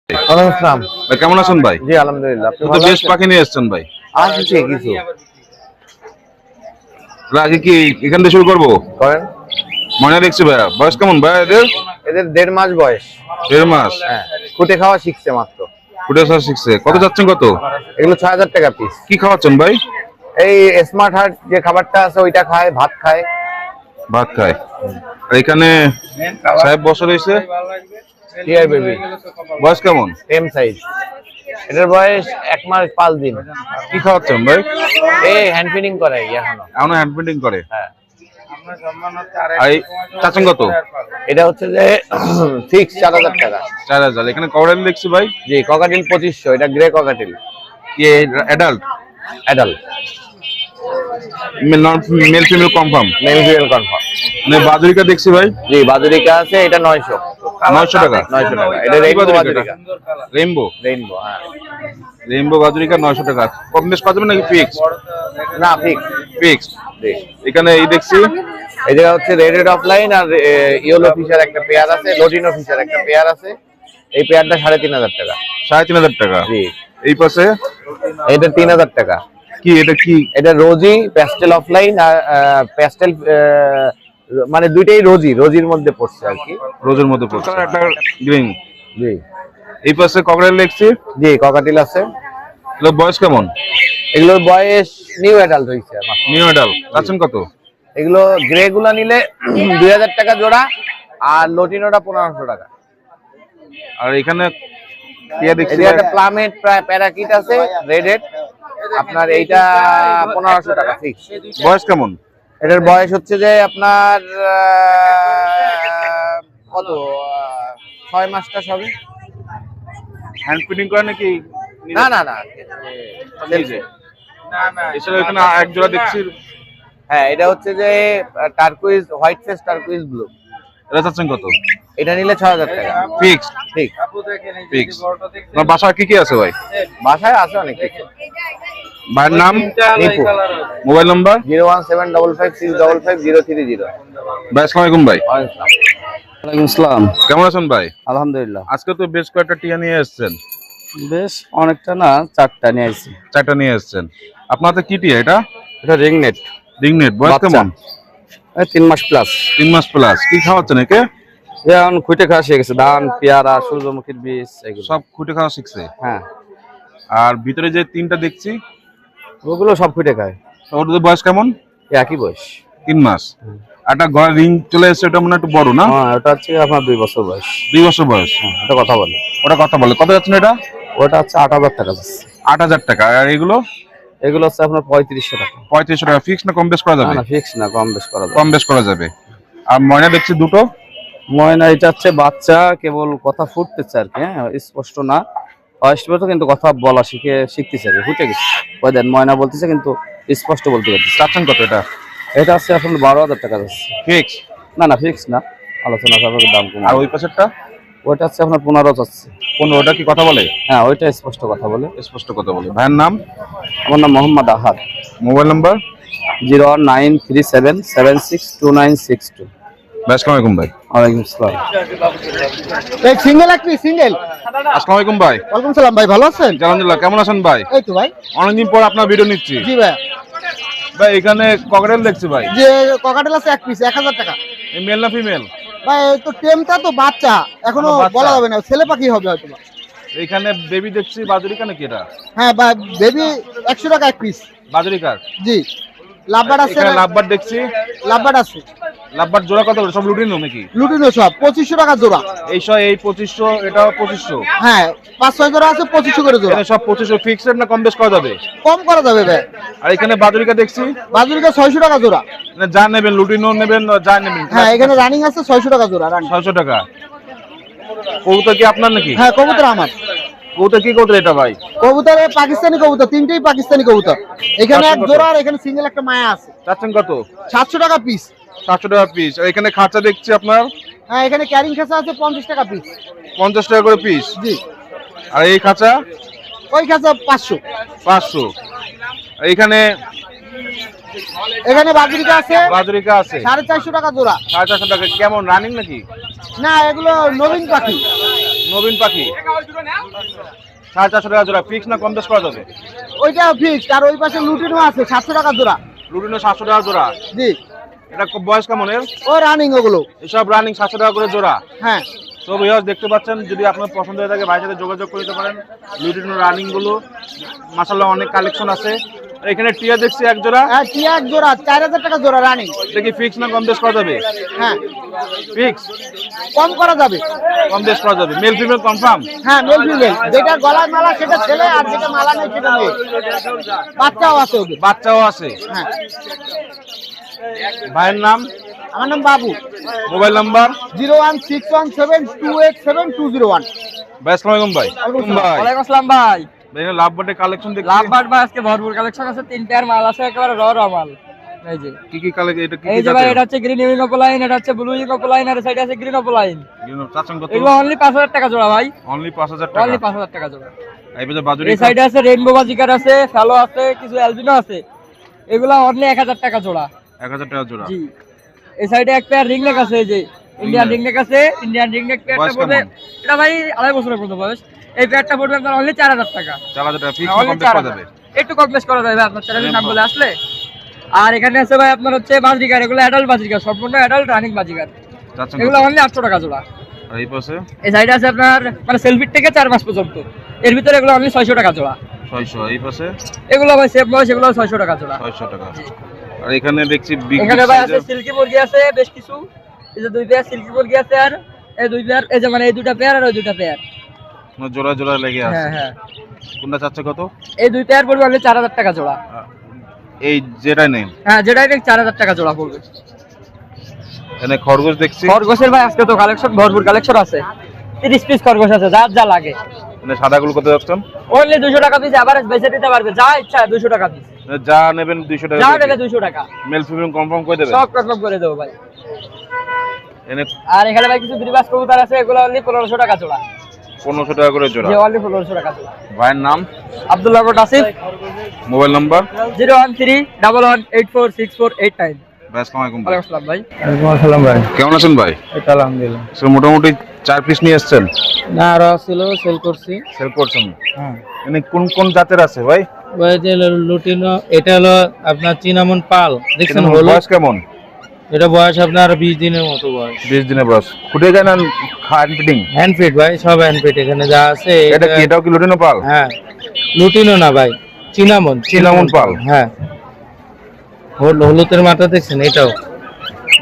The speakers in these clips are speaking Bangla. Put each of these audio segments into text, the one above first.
আসসালাম ভাই কেমন আছেন ভাই? জি আলহামদুলিল্লাহ। আপনি তো ভালো বেশ আছেন? পাখি নিয়ে এসেছেন ভাই। আসছে কিছু আগে কি এখান থেকে শুরু করবো? করেন। মনে দেখছি ভাইয়া, বয়স কেমন ভাই এদের? এদের 1.5 মাস বয়স। 1.5 মাস। হ্যাঁ, ফুটে খাওয়া শিখছে মাত্র। ফুটে আসা শিখছে। কত যাচ্ছেন কত? এগুলো 6,000 টাকা পিস। কি খাওয়াচ্ছেন ভাই? এই স্মার্ট হার্ট যে খাবারটা আছে ওইটা খায়, ভাত খায়। ভাত খায়। আর এখানে সাহেব বছর হয়েছে। টিয়ার বেবি বয়স কেমন? M size. এটার বয়স 1 মাস 5 দিন। কি খাওয়াচ্ছেন ভাই? এই হ্যান্ড ফিডিং করে এখনো। এখনো হ্যান্ড পেন্টিং করে। হ্যাঁ। আর চাচ্ছেন কত? এটা হচ্ছে যে ফিক্স 4,000 টাকা। 4,000। এখানে কভারেল দেখছি ভাই। জি, ককাটিল 2500। এটা গ্রে ককাটিল। কি adult? Adult. Male female confirm. Male female confirm. মানে বাজুরিকা দেখছি ভাই। জি, বাজুরিকা আছে, এটা 900 টাকা। 900 টাকা। এটা রেইনবো বাজুরিকা। রেইনবো হ্যাঁ। রেইনবো বাজুরিকা 900 টাকা। কম বেশ কত নাকি ফিক্স? না, ফিক্স। ফিক্স। জি। এখানে এই দেখছি এই জায়গা হচ্ছে রেডেড অফলাইন আর ইয়েলো ফিশার একটা পেয়ার আছে, লোটিনো ফিশার একটা পেয়ার আছে। এই পেয়ারটা 3,500 টাকা। 3,500 টাকা। জি। এই পাশে এটা 3,000 টাকা। কি এটা কি? এটা রোজি প্যাস্টেল অফলাইন আর প্যাস্টেল, মানে দুইটাই রোজির মধ্যে পড়ছে আর কি। রোজের মধ্যে পড়ছে। একটা গ্রিন। জি। এই পাশে ককরেল দেখছি। জি, ককাটিল আছে। এগুলো বয়স কেমন? এগুলোর বয়স নিউ অ্যাডাল্ট হয়েছে আমার। New adult. আছেন কত? এগুলো গ্রে গুলা নিলে 2,000 টাকা জোড়া আর লোটিনোটা 1,500 টাকা। আর এখানে টিয়া দেখছি এই যে একটা প্লামেট প্যারাকিট আছে রেডেড, আপনার এইটা 1,500 টাকা ফিক্স। বয়স কেমন? এটার বয়স হচ্ছে যে আপনার কত 6 মাস হবে। হ্যান্ড ফিডিং করে নাকি? না না না, নিজে। এছাড়া এখানে এক জোড়া দেখছি। হ্যাঁ, এটা হচ্ছে যে turquoise white face turquoise blue. এটা চাচ্ছেন কত? এটা নিলে 6,000 টাকা ফিক্স। ঠিক ফিক্স। আপনার বাসায় কি কি আছে ভাই? বাসায় আছে অনেক কিছু। ভাইয়ের নাম? নিপু। Mobile number? 017555030। ভাই আসসালামু আলাইকুম ভাই। ওয়ালাইকুম আসসালাম। কেমন আছেন ভাই? আলহামদুলিল্লাহ। আজকে তো বেশ কয়েকটা টিয়া নিয়ে এসেছেন। বেশ অনেকটা না, 4টা নিয়ে আসছি। 4টা নিয়ে এসেছেন। আপনার হাতে কি টিয়া এটা? এটা রিংনেট। রিংনেট। বয়স কেমন? 3 মাস প্লাস। 3 মাস প্লাস। কি খাওয়াচ্ছেন একে? এখন খুঁটে খাওয়া শিখে গেছে, ধান, পেয়ারা, সূর্যমুখীর বীজ এগুলো সব খুঁটে খাওয়া শিখছে। হ্যাঁ। আর ভিতরে যে 3টা দেখছি ওগুলো সব খুঁটে খায়। ওদের বয়স কেমন? একই বয়স। 3 মাস। একটা গলা রিং চলে এসেছে, ওটা মনে হয় একটু বড় না? হ্যাঁ, ওটা হচ্ছে আপনার 2 বছর বয়স। 2 বছর বয়স। হ্যাঁ, এটা কথা বলে। ওটা কথা বলে। কত যাচ্ছেন এটা? ওটা হচ্ছে 8,000 টাকা যাচ্ছে। 8,000 টাকা। আর এগুলো? এগুলো হচ্ছে আপনার 3500 টাকা। 3500 টাকা। ফিক্স না কম বেশ করা যাবে? না ফিক্স না, কম বেশ করা যাবে। কম বেশ করা যাবে। আর ময়না দেখছি দুটো। ময়না এটা হচ্ছে বাচ্চা, কেবল কথা ফুটতেছে আর কি। হ্যাঁ, স্পষ্ট না। অস্পষ্ট কিন্তু কথা বলা শিখতেছে আর কি, ফুটে গেছে। ওই দেন ময়না বলতেছে কিন্তু স্পষ্ট বলতে পারতেছে। চাচ্ছেন কত এটা? এটা আছে এখন 12,000 টাকা যাচ্ছে। ফিক্স? না ফিক্স না, আলোচনা সাপেক্ষে দাম কম। আর ওই পাশেরটা? ওইটা আছে আপনার 15 যাচ্ছে। 15। ওটা কি কথা বলে? হ্যাঁ, ওইটা স্পষ্ট কথা বলে। স্পষ্ট কথা বলে। ভাইয়ের নাম? আমার নাম মোহাম্মদ আহাদ। Mobile number? 01937762962। আসসালামু আলাইকুম ভাই। ওয়ালাইকুম আসসালাম। এই সিঙ্গেল এক পিস সিঙ্গেল। আসসালামু আলাইকুম ভাই। ওয়ালাইকুম সালাম ভাই, ভালো আছেন? আলহামদুলিল্লাহ। কেমন আছেন ভাই? এই তো ভাই। অনেকদিন পর আপনার ভিডিও নিচ্ছি। জি ভাই। ভাই এখানে ককরেল দেখছি ভাই। যে ককাটেল আছে এক পিস 1,000 টাকা। এই মেল না ফিমেল? ভাই এই তো টেমটা তো বাচ্চা, এখনো বলা যাবে না, ছেলে পাখি হবে হয়তো। এখানে বেবি দেখছি। বাজুরিকা নাকি এটা? হ্যাঁ ভাই, বেবি 100 টাকা এক পিস। বাজুরিকার। জি। লাভবার্ড আছে। এখানে লাভবার্ড দেখছি। লাভবার্ড আছে। লাভবার্ড জোড়া কত করে? সব লুটিনো নাকি? লুটিনো সব 2500 টাকা জোড়া। এই 2500, এটাও 2500। হ্যাঁ, 5-6 জোড়া আছে, 2500 করে জোড়া। এখানে সব 2500 ফিক্সড না কম বেশ করা যাবে? কম করা যাবে ভাই। আর এখানে বাজুরিকা দেখছি। বাজুরিকা 600 টাকা জোড়া। মানে যা নেবেন, লুটিনো নেবেন যা নেবেন। হ্যাঁ, এখানে রানিং আছে 600 টাকা জোড়া রানিং। 600 টাকা। কবুতর কি আপনার নাকি? হ্যাঁ, কবুতর আমার। কবুতর কি কবুতর এটা ভাই? কবুতর পাকিস্তানি কবুতর, তিনটেই পাকিস্তানি কবুতর। এখানে এক জোড়া আর এখানে সিঙ্গেল একটা মায়া আছে। চাচ্ছেন কত? 700 টাকা পিস। 700 টাকা পিস। আর এখানে খাঁচা দেখছি আপনার। হ্যাঁ, এখানে ক্যারিং খাঁচা আছে 50 টাকা পিস। 50 টাকা করে পিস। জি। আর এই খাঁচা? ওই খাঁচা 500। 500। আর এখানে বাজরিকা আছে। বাজরিকা আছে 450 টাকা জোড়া। 450 টাকা। কেমন রানিং নাকি? না, এগুলো নবীন পাখি। নবীন পাখি 450 টাকা জোড়া, ফিক্স না কম বেশ করা যাবে? ওইটা ফিক্সড, আর ওই পাশে লুটিনো আছে 700 টাকা জোড়া। লুটিনো 700 টাকা জোড়া। জি। এটা বয়স কেমন এর? ও রানিং ওগুলো। এসব রানিং 700 টাকা করে জোড়া। হ্যাঁ। তো ভিউয়ার্স দেখতে পাচ্ছেন, যদি আপনার পছন্দ হয়ে থাকে ভাইয়ের সাথে যোগাযোগ করতে পারেন। লুটিনো রানিং গুলো মাশাআল্লাহ অনেক কালেকশন আছে। আর এখানে টিয়া দেখছি এক জোড়া। হ্যাঁ, টিয়া এক জোড়া 4000 টাকা জোড়া রানিং। এটা কি ফিক্স না কম বেশ করা যাবে? হ্যাঁ ফিক্স, কম করা যাবে, কম বেশ করা যাবে। Male female confirm? হ্যাঁ মেল ফিমেল, যেটা গলায় মালা সেটা ছেলে, আর যেটা মালা নেই সেটা মেয়ে। বাচ্চাও আছে ওদের। বাচ্চাও আছে। হ্যাঁ। ভাইয়ের নাম? আমার নাম বাবু। Mobile number? 01617220201। ভাই আসসালামু আলাইকুম ভাই। ভাই ওয়ালাইকুম আসসালাম ভাই। এখানে লাভ বাটে কালেকশন দেখছি। লাভ বাট ভাই আজকে ভরপুর কালেকশন আছে, 3 পেয়ার মাল আছে, একেবারে র মাল। এই যে কি কি কালেকশন, এটা কি এই কি যে ভাই, জাতের? এটা হচ্ছে গ্রিন ইউনোপোলাইন, এটা হচ্ছে ব্লু ইউনোপোলাইন, আর সাইডে আছে গ্রিন ওপোলাইন। চাচ্ছেন কত? এগুলো অনলি 5000 টাকা জোড়া ভাই, অনলি 5000 অনলি টাকা। 5000 টাকা জোড়া। এই পাশে বাজুরি এই সাইডে আছে রেইনবো বাজিকার আছে, ফ্যালো আছে, কিছু অ্যালবিনো আছে। এগুলো অনলি 1000 টাকা জোড়া। 1000 টাকা জোড়া। জি। এই সাইডে এক পেয়ার রিং নেক আছে, এই যে ইন্ডিয়ান রিং নেক আছে। ইন্ডিয়ান রিং নেক পেয়ারটা বয়স পড়বে, কেমন? এটা ভাই 2.5 বছরের মতো বয়স। এই পেয়ারটা পড়বে আপনার অনলি 4000 টাকা। 4000 টাকা ফিক্স only কম বেশ করা 4000 যাবে? একটু কম বেশ করা যাবে আপনার চ্যানেলের নাম বলে আসলে। আর এখানে আছে ভাই আপনার হচ্ছে বাজিকার, এগুলো অ্যাডাল্ট বাজিকার, সম্পূর্ণ অ্যাডাল্ট রানিং বাজিকার। চাচ্ছেন এগুলো কত? অনলি 800 টাকা জোড়া। আর এই পাশে এই সাইডে আছে আপনার মানে সেলফিট থেকে 4 মাস পর্যন্ত, এর ভিতরে এগুলো অনলি 600 টাকা জোড়া। 600। এই পাশে এগুলো ভাই সেম বয়স, এগুলো 600 টাকা জোড়া। 600 টাকা। আর এখানে দেখছি বিগ এখানে ভাই আছে সিল্কি মুরগি আছে বেশ কিছু, এই যে 2 পেয়ার সিল্কি মুরগি আছে, আর এই 2 পেয়ার, এই যে মানে এই 2টা পেয়ার আর ওই 2টা পেয়ার। জোড়া জোড়া লেগে আছে। হ্যাঁ হ্যাঁ। কোনটা চাচ্ছে কত? এই 2 পেয়ার পড়বে অনলি 4000 টাকা জোড়া। এই যেটা নেই, হ্যাঁ যেটাই নেই 4000 টাকা জোড়া পড়বে। এখানে খরগোশ দেখছি। খরগোশের ভাই আজকে তো কালেকশন ভরপুর কালেকশন আছে, 30 পিস খরগোশ আছে, যার যা লাগে। মানে সাদাগুলো কত যাচ্ছেন? অনলি 200 টাকা পিস, এভারেজ বেচে দিতে পারবে, যা ইচ্ছা 200 টাকা পিস, যা নেবেন 200 টাকা। যা নেবে 200 টাকা। মেল ফিমেল কনফার্ম করে দেবেন? সব কনফার্ম করে দেবো ভাই। এনে আর এখানে ভাই কিছু গ্রিবাস কবুতর আছে, এগুলো অনলি 1500 টাকা জোড়া। 1500 টাকা করে জোড়া। যে অনলি 1500 টাকা জোড়া। ভাইয়ের নাম? আব্দুল্লাহ আসিফ। Mobile number? 01311846489। ভাই আসসালামু আলাইকুম ভাই। ওয়ালাইকুম আসসালাম ভাই। ওয়ালাইকুম আসসালাম ভাই। কেমন আছেন ভাই? এটা আলহামদুলিল্লাহ। সো মোটামুটি 4 পিস নিয়ে এসেছেন? না আরো ছিল, সেল করছি। সেল করছেন? হ্যাঁ এনে কোন কোন জাতের আছে ভাই? ওই যে লুটিনো, এটা হলো আপনার চিনামন পাল, দেখছেন এর হলুদ। বয়স কেমন? এটা বয়স আপনার 20 দিনের মতো বয়স। 20 দিনের বয়স। ফুটে যায় না খান ফিটিং? হ্যান্ড ফিট ভাই, সব হ্যান্ড ফিট এখানে যা আছে। এটা কি, এটাও কি লুটিনো পাল? হ্যাঁ লুটিনো না ভাই, চিনামন। চিনামন পাল। হ্যাঁ হলুদের মাথা দেখছেন, এটাও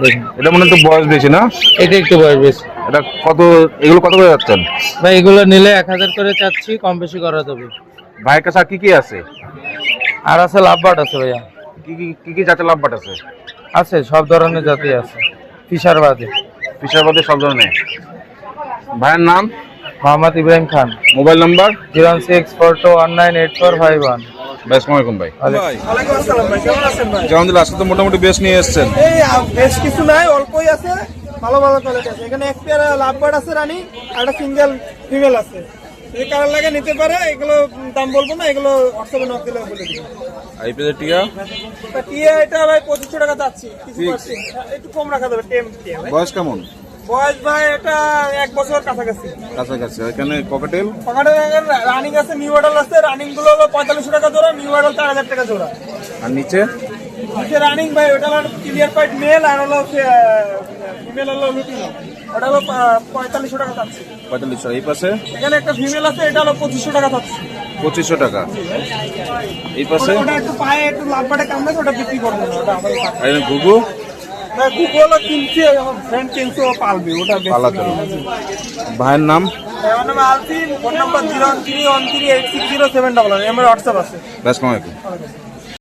দেখুন। এটা মনে তো বয়স বেশি না? এটা একটু বয়স বেশি। এটা কত, এগুলো কত করে যাচ্ছেন ভাই? এগুলো নিলে 1000 করে চাচ্ছি, কম বেশি করা যাবে। ভাইয়ের কাছে আর কি কি আছে? আর আছে লাভবাট আছে ভাইয়া, কি কি কি কি জাতের লাভবাট আছে? আছে সব ধরনের জাতি আছে, ফিশার বাদে। ফিশার বাদে সব ধরনের। ভাইয়ের নাম? মোহাম্মদ ইব্রাহিম খান। Mobile number? 01642198451। ভাই আসসালামু আলাইকুম ভাই। ওয়ালাইকুম আসসালাম ভাই, কেমন আছেন ভাই? জাহাঙ্গীর আজকে তো মোটামুটি বেশ নিয়ে এসেছেন। এই বেশ কিছু নাই, অল্পই আছে, ভালো ভালো কোয়ালিটি আছে। এখানে এক পেয়ার লাভবার্ড আছে রানী, আর একটা সিঙ্গেল ফিমেল আছে। যদি কারোর লাগে নিতে পারে, এগুলো দাম বলবো না, এগুলো হোয়াটসঅ্যাপে নক দিলে বলে দিব। আইপিএল টিয়া তা টিয়া এটা ভাই 2500 টাকা চাচ্ছি, কিছু পাচ্ছি একটু কম রাখা যাবে। টেম টিয়া ভাই। বয়স কেমন? বয়স ভাই এটা 1 বছর কাছাকাছি। কাছাকাছি। এখানে ককাটেল? রানিং আছে, নিউ অর্ডার আছে। রানিং গুলো হলো 4500 টাকা জোড়া, নিউ অর্ডার 4000 টাকা জোড়া। আর নিচে? রানিং ভাই ওটা হলো ক্লিয়ার পাইট মেল, আর হলো ফিমেল হলো লুটিনো, ওটা হলো 4500 টাকা চাচ্ছি। 4500। এই পাশে এখানে একটা ফিমেল আছে, এটা হলো 2500 টাকা চাচ্ছি। 2500 টাকা। এই পাশে? ওটা একটু পায়ে একটু লাভবাটে কামড়ে, ওটা বিক্রি করবো না, ওটা আমাদের কাছে। আর ঘুঘু? না, কুকু হলো কিনছে, আমার ফ্রেন্ড কিনছে, ও পালবে, ওটা বেশি পালাতে না। ভাইয়ের নাম? আমার নাম আলফিন, ফোন নাম্বার 013138607 আমার হোয়াটসঅ্যাপ আছে। আসসালামু আলাইকুম।